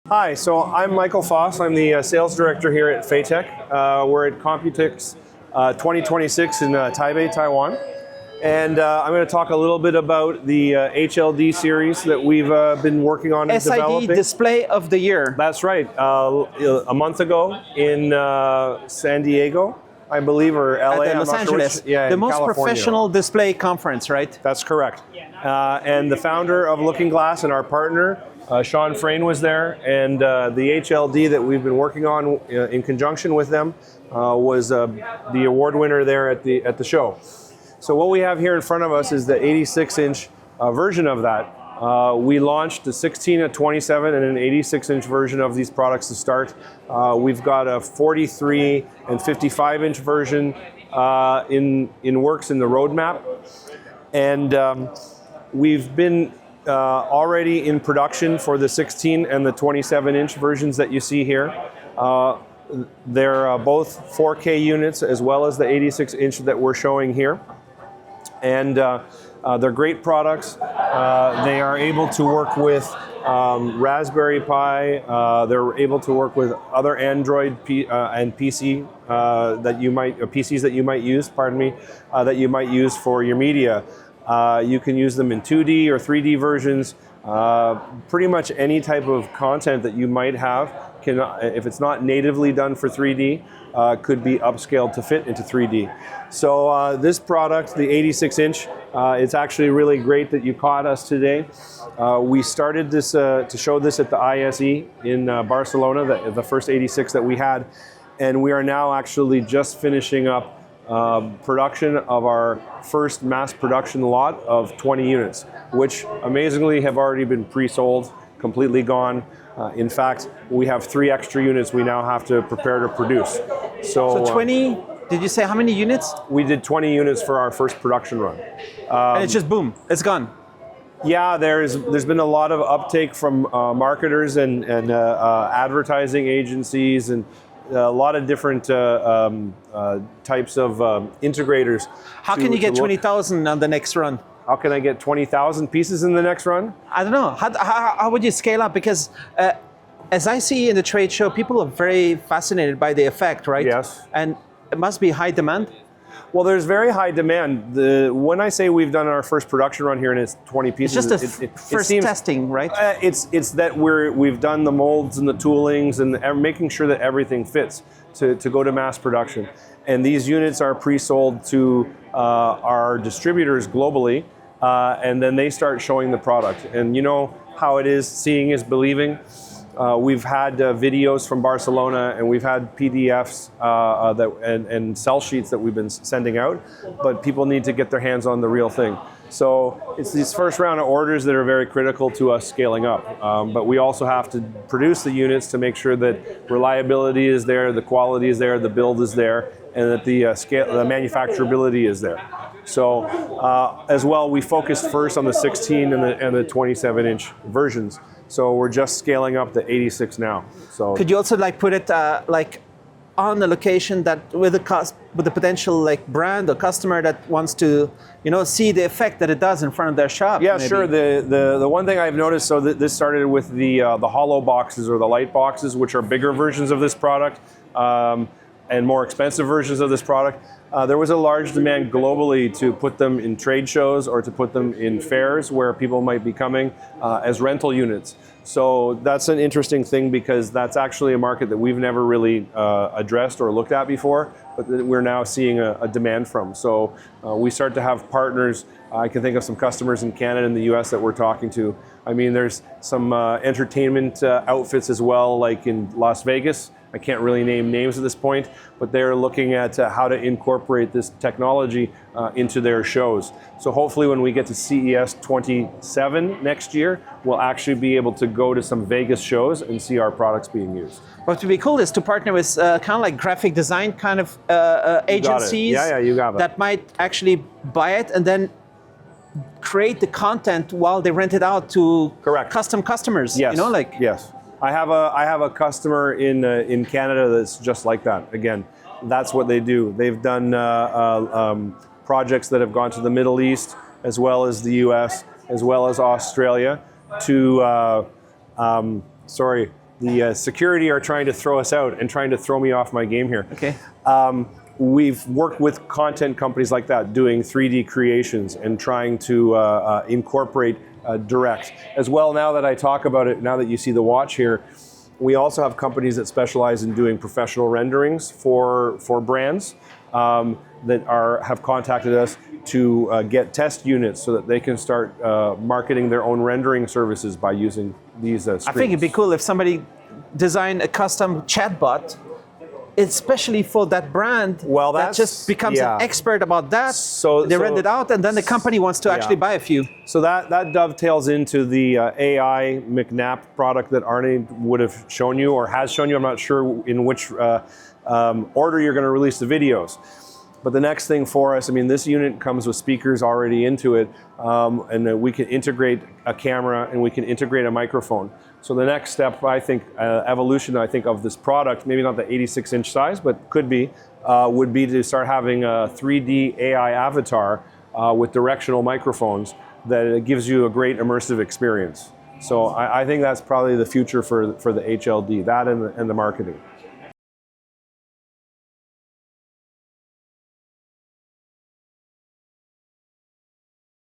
Hi, so I'm Michael Faas. I'm the sales director here at faytech. We're at Computex 2026 in Taipei, Taiwan. And I'm going to talk a little bit about the HLD series that we've been working on and developing. SID Display of the Year. That's right. A month ago in San Diego, I believe, or LA. At Los Angeles. The most California. Professional display conference, right? That's correct. And the founder of Looking Glass and our partner, Sean Frayne, was there, and the HLD that we've been working on in conjunction with them was the award winner there at the show. So what we have here in front of us is the 86-inch version of that. We launched a 16, a 27, and an 86-inch version of these products to start. We've got a 43 and 55-inch version in works in the roadmap, and we've been already in production for the 16 and the 27-inch versions that you see here. They're both 4K units as well as the 86-inch that we're showing here. And they're great products. They are able to work with Raspberry Pi. They're able to work with other Android and PC PCs that you might use. That you might use for your media. You can use them in 2D or 3D versions. Pretty much any type of content that you might have can, if it's not natively done for 3D, could be upscaled to fit into 3D. So this product, the 86-inch, it's actually really great that you caught us today. We started this to show this at the ISE in Barcelona, the first 86 that we had, and we are now actually just finishing up production of our first mass production lot of 20 units, which amazingly have already been pre-sold, completely gone. In fact, we have 3 extra units we now have to prepare to produce. So 20, did you say how many units? We did 20 units for our first production run. And it's just boom, it's gone. Yeah, there's been a lot of uptake from marketers and advertising agencies and a lot of different types of integrators. How can you get 20,000 on the next run? How can I get 20,000 pieces in the next run? I don't know. How would you scale up? Because as I see in the trade show, people are very fascinated by the effect, right? Yes. And it must be high demand. Well, there's very high demand. When I say we've done our first production run here and it's 20 pieces, it's just first testing, right? It's that we've done the molds and the toolings and making sure that everything fits to go to mass production. And these units are pre-sold to our distributors globally, and then they start showing the product. And you know how it is, seeing is believing. We've had videos from Barcelona, and we've had PDFs and sell sheets that we've been sending out, but people need to get their hands on the real thing. So it's these first round of orders that are very critical to us scaling up. But we also have to produce the units to make sure that reliability is there, the quality is there, the build is there, and that the manufacturability is there. So as well, we focused first on the 16 and the 27-inch versions. So we're just scaling up the 86 now. So could you also put it on the location that with the potential brand or customer that wants to see the effect that it does in front of their shop? Yeah, maybe? Sure. The one thing I've noticed, so this started with the hollow boxes or the light boxes, which are bigger versions of this product and more expensive versions of this product. There was a large demand globally to put them in trade shows or to put them in fairs where people might be coming as rental units. So that's an interesting thing because that's actually a market that we've never really addressed or looked at before, but that we're now seeing a demand from. So we start to have partners. I can think of some customers in Canada and the US that we're talking to. I mean, there's some entertainment outfits as well, like in Las Vegas. I can't really name names at this point, but they're looking at how to incorporate this technology into their shows. So hopefully when we get to CES 27 next year, we'll actually be able to go to some Vegas shows and see our products being used. What would be cool is to partner with kind of like graphic design kind of agencies you got it. That might actually buy it and then create the content while they rent it out to custom customers. Yes. Yes. I have a customer in Canada that's just like that. Again, that's what they do. They've done projects that have gone to the Middle East, as well as the US, as well as Australia, to the security are trying to throw us out and trying to throw me off my game here. Okay. We've worked with content companies like that, doing 3D creations and trying to incorporate direct. As well, now that I talk about it, now that you see the watch here, we also have companies that specialize in doing professional renderings for brands that have contacted us to get test units so that they can start marketing their own rendering services by using these screens. I think it'd be cool if somebody designed a custom chatbot, especially for that brand, well, that just becomes an expert about that. So they rent it out, and then the company wants to actually buy a few. So that dovetails into the AI McNabb product that Arne would have shown you or has shown you. I'm not sure in which order you're going to release the videos. But the next thing for us, I mean, this unit comes with speakers already into it, and we can integrate a camera and we can integrate a microphone. So the next step, I think, evolution, I think, of this product, maybe not the 86-inch size, but could be, would be to start having a 3D AI avatar with directional microphones that gives you a great immersive experience. So I think that's probably the future for the HLD, that and the marketing.